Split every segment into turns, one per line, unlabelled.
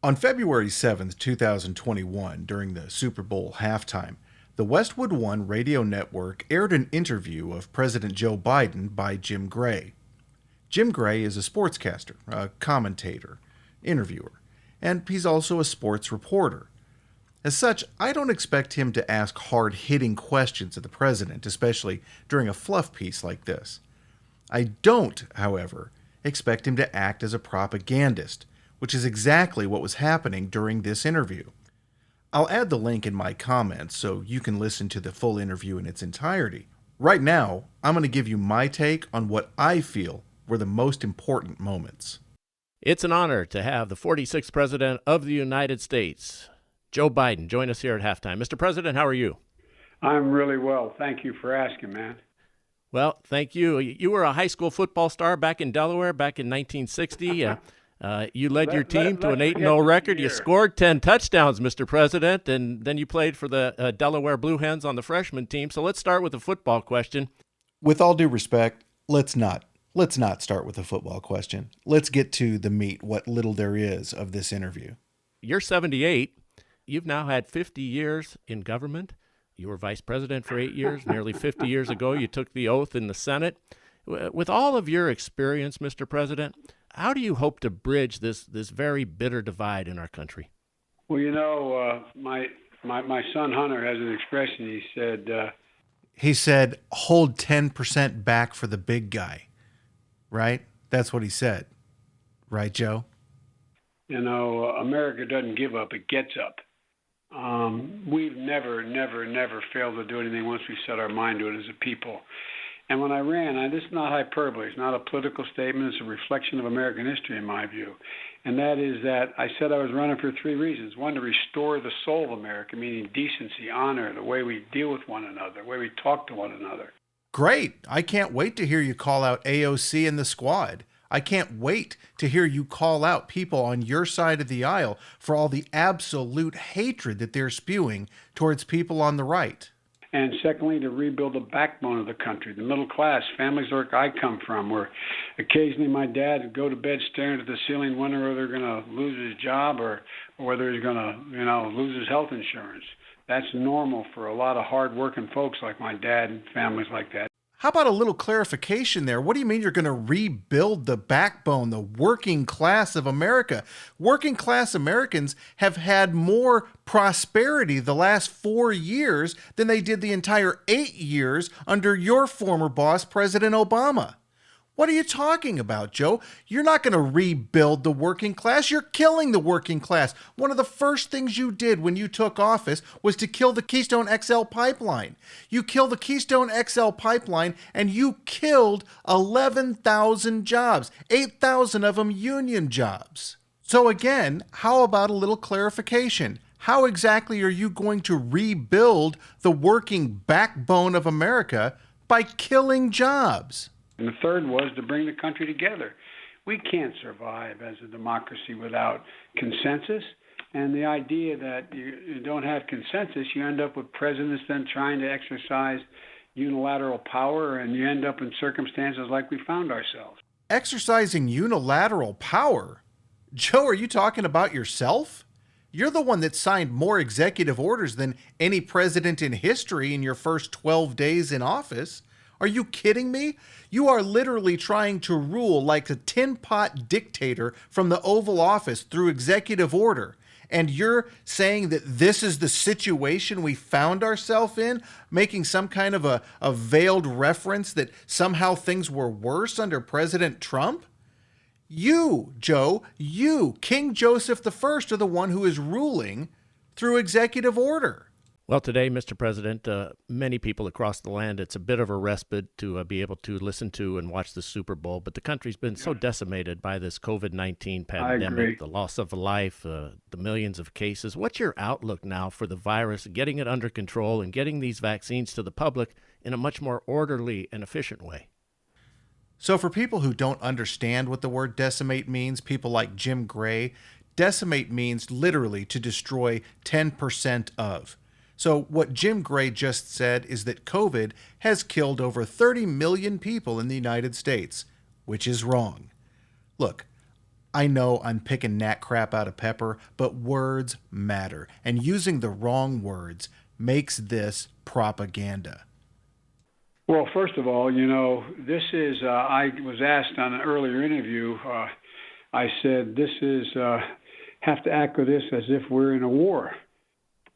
On February 7th, 2021, during the Super Bowl halftime, the Westwood One radio network aired an interview of President Joe Biden by Jim Gray. Jim Gray is a sportscaster, a commentator, interviewer, and he's also a sports reporter. As such, I don't expect him to ask hard-hitting questions of the president, especially during a fluff piece like this. I don't, however, expect him to act as a propagandist, which is exactly what was happening during this interview. I'll add the link in my comments so you can listen to the full interview in its entirety. Right now, I'm going to give you my take on what I feel were the most important moments.
It's an honor to have the 46th President of the United States, Joe Biden, join us here at halftime. Mr. President, how are you?
I'm really well. Thank you for asking, man.
Well, thank you. You were a high school football star back in Delaware back in 1960. You led your team to an 8-0 record. You scored 10 touchdowns, Mr. President, and then you played for the Delaware Blue Hens on the freshman team. So let's start with a football question.
With all due respect, let's not start with a football question. Let's get to the meat, what little there is of this interview.
You're 78. You've now had 50 years in government. You were vice president for 8 years. Nearly 50 years ago, you took the oath in the Senate. With all of your experience, Mr. President, how do you hope to bridge this very bitter divide in our country?
Well, you know, my son Hunter has an expression.
He said, hold 10% back for the big guy, right? That's what he said. Right, Joe?
You know, America doesn't give up, it gets up. We've never failed to do anything once we set our mind to it as a people. And when I ran, this is not hyperbole. It's not a political statement. It's a reflection of American history, in my view. And that is that I said I was running for three reasons. One, to restore the soul of America, meaning decency, honor, the way we deal with one another, the way we talk to one another.
Great. I can't wait to hear you call out AOC and the squad. I can't wait to hear you call out people on your side of the aisle for all the absolute hatred that they're spewing towards people on the right.
And secondly, to rebuild the backbone of the country, the middle class, families like I come from, where occasionally my dad would go to bed staring at the ceiling, wondering whether they're going to lose his job or whether he's going to, lose his health insurance. That's normal for a lot of hard-working folks like my dad and families like that.
How about a little clarification there? What do you mean you're going to rebuild the backbone, the working class of America? Working class Americans have had more prosperity the last 4 years than they did the entire 8 years under your former boss, President Obama. What are you talking about, Joe? You're not going to rebuild the working class. You're killing the working class. One of the first things you did when you took office was to kill the Keystone XL pipeline. You killed the Keystone XL pipeline and you killed 11,000 jobs, 8,000 of them union jobs. So again, how about a little clarification? How exactly are you going to rebuild the working backbone of America by killing jobs?
And the third was to bring the country together. We can't survive as a democracy without consensus. And the idea that you don't have consensus, you end up with presidents then trying to exercise unilateral power, and you end up in circumstances like we found ourselves.
Exercising unilateral power? Joe, are you talking about yourself? You're the one that signed more executive orders than any president in history in your first 12 days in office. Are you kidding me? You are literally trying to rule like a tin pot dictator from the Oval Office through executive order. And you're saying that this is the situation we found ourselves in, making some kind of a veiled reference that somehow things were worse under President Trump? You, Joe, you, King Joseph I, are the one who is ruling through executive order.
Well, today, Mr. President, many people across the land, it's a bit of a respite to be able to listen to and watch the Super Bowl. But the country's been so decimated by this COVID-19 pandemic, the loss of life, the millions of cases. What's your outlook now for the virus, getting it under control and getting these vaccines to the public in a much more orderly and efficient way?
So for people who don't understand what the word decimate means, people like Jim Gray, decimate means literally to destroy 10% of. So what Jim Gray just said is that COVID has killed over 30 million people in the United States, which is wrong. Look, I know I'm picking gnat crap out of Pepper, but words matter, and using the wrong words makes this propaganda.
Well, first of all, this is, I was asked on an earlier interview, I said, this is, have to act with this as if we're in a war.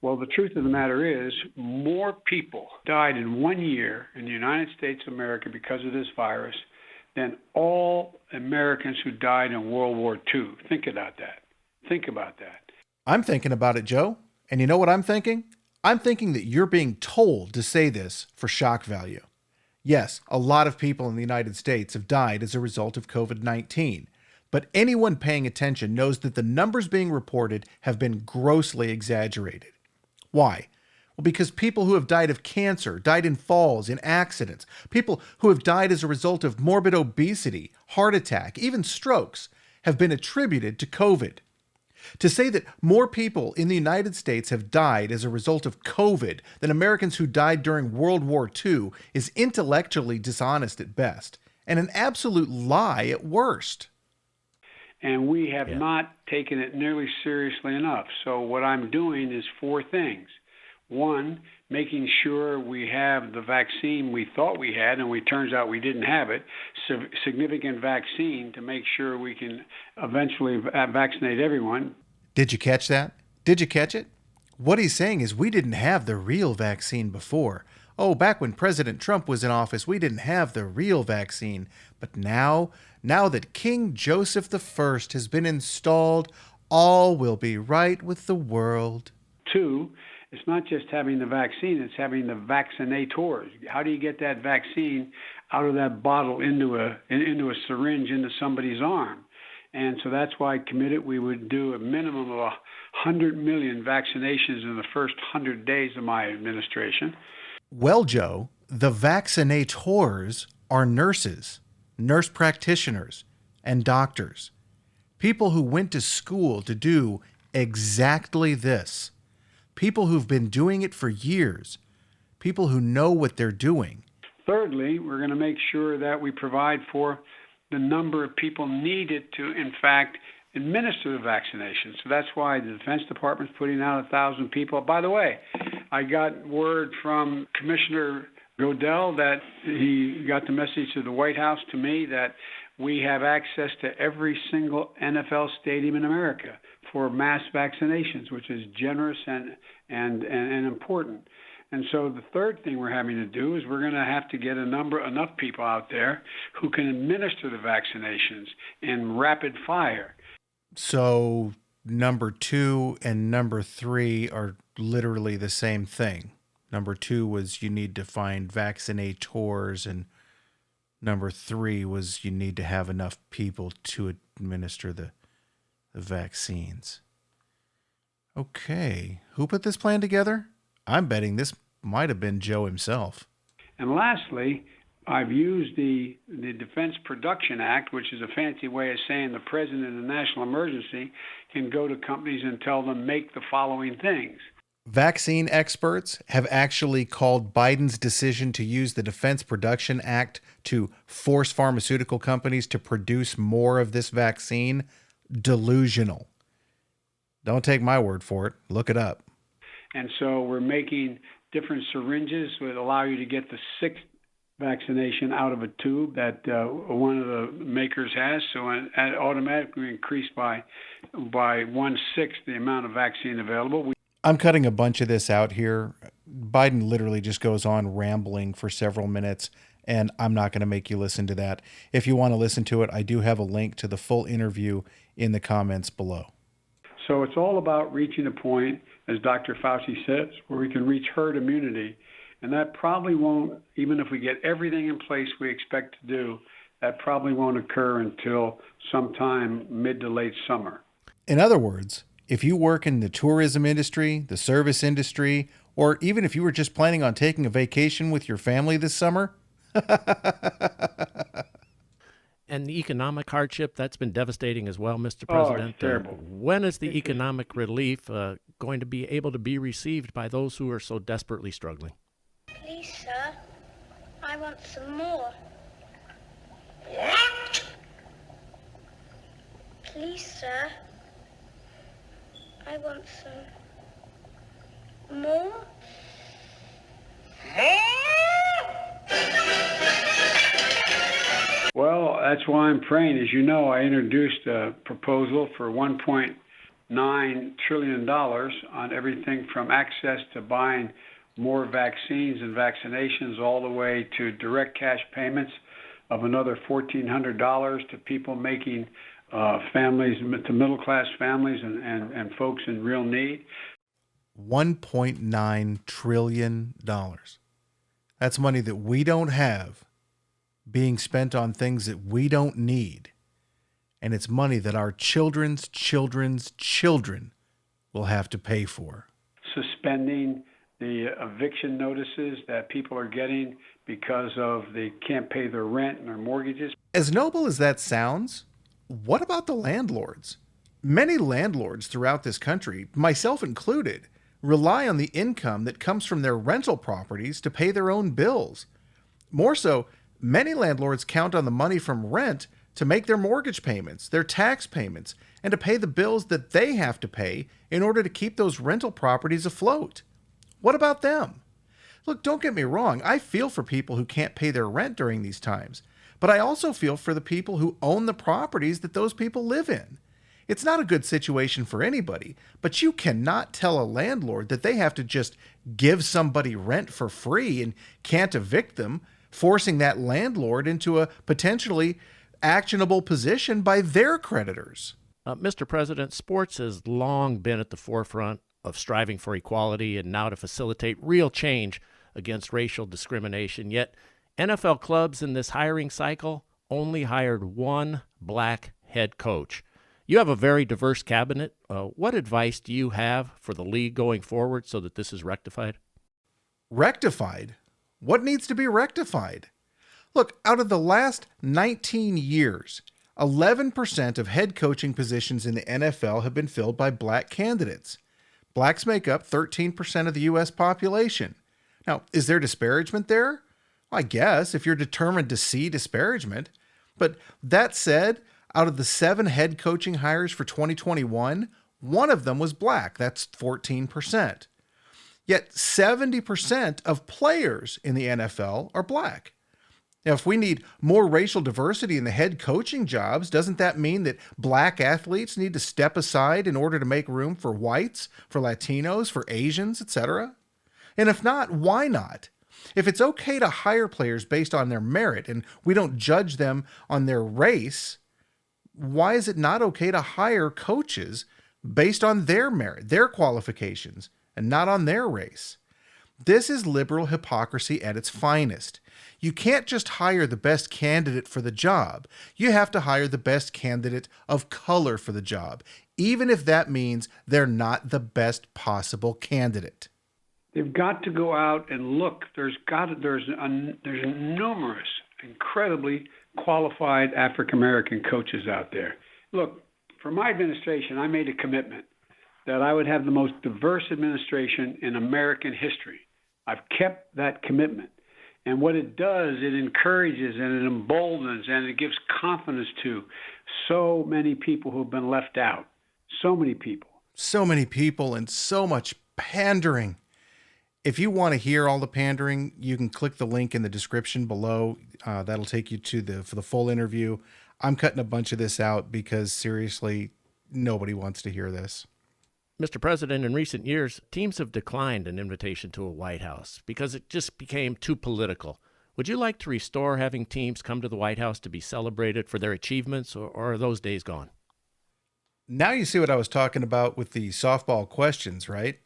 Well, the truth of the matter is, more people died in 1 year in the United States of America because of this virus than all Americans who died in World War II. Think about that. Think about that.
I'm thinking about it, Joe. And you know what I'm thinking? I'm thinking that you're being told to say this for shock value. Yes, a lot of people in the United States have died as a result of COVID-19. But anyone paying attention knows that the numbers being reported have been grossly exaggerated. Why? Well, because people who have died of cancer, died in falls, in accidents, people who have died as a result of morbid obesity, heart attack, even strokes, have been attributed to COVID. To say that more people in the United States have died as a result of COVID than Americans who died during World War II is intellectually dishonest at best, and an absolute lie at worst.
And we have not taken it nearly seriously enough. So what I'm doing is 4 things. 1, making sure we have the vaccine we thought we had, and it turns out we didn't have it, significant vaccine to make sure we can eventually vaccinate everyone.
Did you catch that? Did you catch it? What he's saying is we didn't have the real vaccine before. Oh, back when President Trump was in office, we didn't have the real vaccine. But now that King Joseph I has been installed, all will be right with the world.
2, it's not just having the vaccine, it's having the vaccinators. How do you get that vaccine out of that bottle into a syringe into somebody's arm? And so that's why I committed we would do a minimum of 100 million vaccinations in the first 100 days of my administration.
Well, Joe, the vaccinators are nurses, nurse practitioners, and doctors. People who went to school to do exactly this. People who've been doing it for years. People who know what they're doing.
Thirdly, we're going to make sure that we provide for the number of people needed to, in fact, administer the vaccination. So that's why the Defense Department's putting out 1,000 people. By the way, I got word from Commissioner Godell that he got the message to the White House to me that we have access to every single NFL stadium in America for mass vaccinations, which is generous and important. And so the third thing we're having to do is we're going to have to get enough people out there who can administer the vaccinations in rapid fire.
So number 2 and number 3 are literally the same thing. Number 2 was you need to find vaccinators, and number 3 was you need to have enough people to administer the vaccines. Okay, who put this plan together? I'm betting this might have been Joe himself.
And lastly, I've used the Defense Production Act, which is a fancy way of saying the president in a national emergency can go to companies and tell them make the following things.
Vaccine experts have actually called Biden's decision to use the Defense Production Act to force pharmaceutical companies to produce more of this vaccine delusional. Don't take my word for it. Look it up.
And so we're making different syringes that allow you to get the 6th vaccination out of a tube that one of the makers has. So it automatically increased by 1/6 the amount of vaccine available.
I'm cutting a bunch of this out here. Biden literally just goes on rambling for several minutes, and I'm not going to make you listen to that. If you want to listen to it, I do have a link to the full interview in the comments below.
So it's all about reaching a point, as Dr. Fauci says, where we can reach herd immunity. And that probably won't, even if we get everything in place we expect to do, that probably won't occur until sometime mid to late summer.
In other words, if you work in the tourism industry, the service industry, or even if you were just planning on taking a vacation with your family this summer,
and the economic hardship, that's been devastating as well, Mr. President.
Oh, it's terrible.
When is the economic relief going to be able to be received by those who are so desperately struggling?
Please, sir, I want some more.
What?
Please, sir. I want some more.
Well, that's why I'm praying. As you know, I introduced a proposal for $1.9 trillion on everything from access to buying more vaccines and vaccinations all the way to direct cash payments of another $1,400 to people making families, to middle-class families and folks in real need.
$1.9 trillion. That's money that we don't have being spent on things that we don't need. And it's money that our children's children's children will have to pay for.
Suspending the eviction notices that people are getting because of they can't pay their rent and their mortgages.
As noble as that sounds, what about the landlords? Many landlords throughout this country, myself included, rely on the income that comes from their rental properties to pay their own bills. More so, many landlords count on the money from rent to make their mortgage payments, their tax payments, and to pay the bills that they have to pay in order to keep those rental properties afloat. What about them? Look, don't get me wrong. I feel for people who can't pay their rent during these times, but I also feel for the people who own the properties that those people live in. It's not a good situation for anybody, but you cannot tell a landlord that they have to just give somebody rent for free and can't evict them, forcing that landlord into a potentially actionable position by their creditors.
Mr. President, sports has long been at the forefront of striving for equality and now to facilitate real change against racial discrimination. Yet NFL clubs in this hiring cycle only hired one black head coach. You have a very diverse cabinet. What advice do you have for the league going forward so that this is rectified?
Rectified? What needs to be rectified? Look, out of the last 19 years, 11% of head coaching positions in the NFL have been filled by black candidates. Blacks make up 13% of the U.S. population. Now, is there disparagement there? I guess, if you're determined to see disparagement. But that said, out of the 7 head coaching hires for 2021, one of them was black. That's 14%. Yet 70% of players in the NFL are black. Now, if we need more racial diversity in the head coaching jobs, doesn't that mean that black athletes need to step aside in order to make room for whites, for Latinos, for Asians, etc.? And if not, why not? If it's okay to hire players based on their merit and we don't judge them on their race, why is it not okay to hire coaches based on their merit, their qualifications, and not on their race? This is liberal hypocrisy at its finest. You can't just hire the best candidate for the job. You have to hire the best candidate of color for the job, even if that means they're not the best possible candidate.
They've got to go out and look. There's numerous, incredibly qualified African-American coaches out there. Look, for my administration, I made a commitment that I would have the most diverse administration in American history. I've kept that commitment. And what it does, it encourages and it emboldens and it gives confidence to so many people who have been left out. So many people.
So many people and so much pandering. If you want to hear all the pandering, you can click the link in the description below. That'll take you to for the full interview. I'm cutting a bunch of this out because seriously, nobody wants to hear this.
Mr. President, in recent years, teams have declined an invitation to a White House because it just became too political. Would you like to restore having teams come to the White House to be celebrated for their achievements, or are those days gone?
Now you see what I was talking about with the softball questions, right?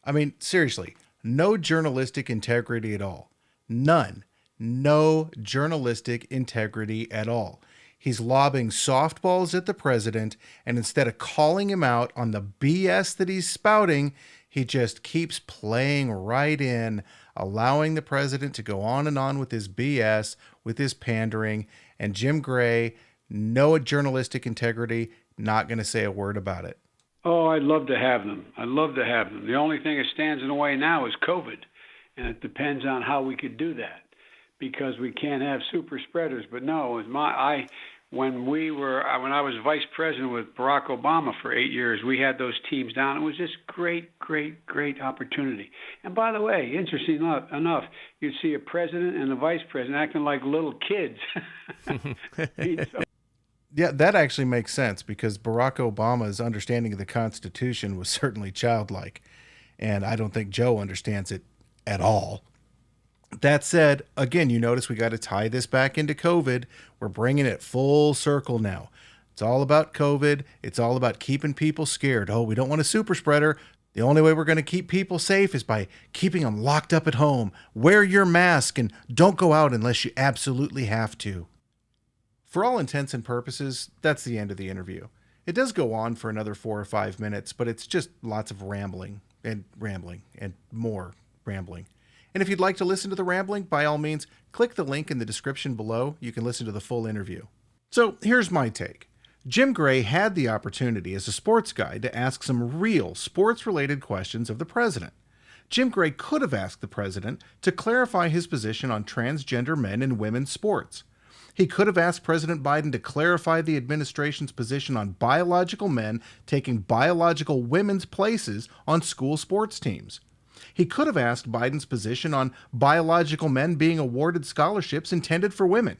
I mean, seriously, no journalistic integrity at all. None. No journalistic integrity at all. He's lobbing softballs at the president, and instead of calling him out on the BS that he's spouting, he just keeps playing right in, allowing the president to go on and on with his BS, with his pandering. And Jim Gray, no journalistic integrity, not going to say a word about it.
Oh, I'd love to have them. I'd love to have them. The only thing that stands in the way now is COVID, and it depends on how we could do that, because we can't have super spreaders. But no, when I was vice president with Barack Obama for 8 years, we had those teams down. It was just great opportunity. And by the way, interesting enough, you'd see a president and a vice president acting like little kids.
Yeah, that actually makes sense because Barack Obama's understanding of the Constitution was certainly childlike, and I don't think Joe understands it at all. That said, again, you notice we got to tie this back into COVID. We're bringing it full circle now. It's all about COVID. It's all about keeping people scared. Oh, we don't want a super spreader. The only way we're going to keep people safe is by keeping them locked up at home. Wear your mask and don't go out unless you absolutely have to. For all intents and purposes, that's the end of the interview. It does go on for another 4 or 5 minutes, but it's just lots of rambling and more rambling. And if you'd like to listen to the rambling, by all means, click the link in the description below. You can listen to the full interview. So here's my take. Jim Gray had the opportunity as a sports guy to ask some real sports-related questions of the president. Jim Gray could have asked the president to clarify his position on transgender men in women's sports. He could have asked President Biden to clarify the administration's position on biological men taking biological women's places on school sports teams. He could have asked Biden's position on biological men being awarded scholarships intended for women.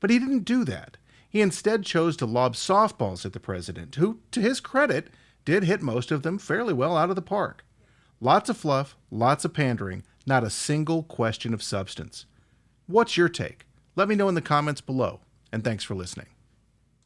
But he didn't do that. He instead chose to lob softballs at the president, who, to his credit, did hit most of them fairly well out of the park. Lots of fluff, lots of pandering, not a single question of substance. What's your take? Let me know in the comments below, and thanks for listening.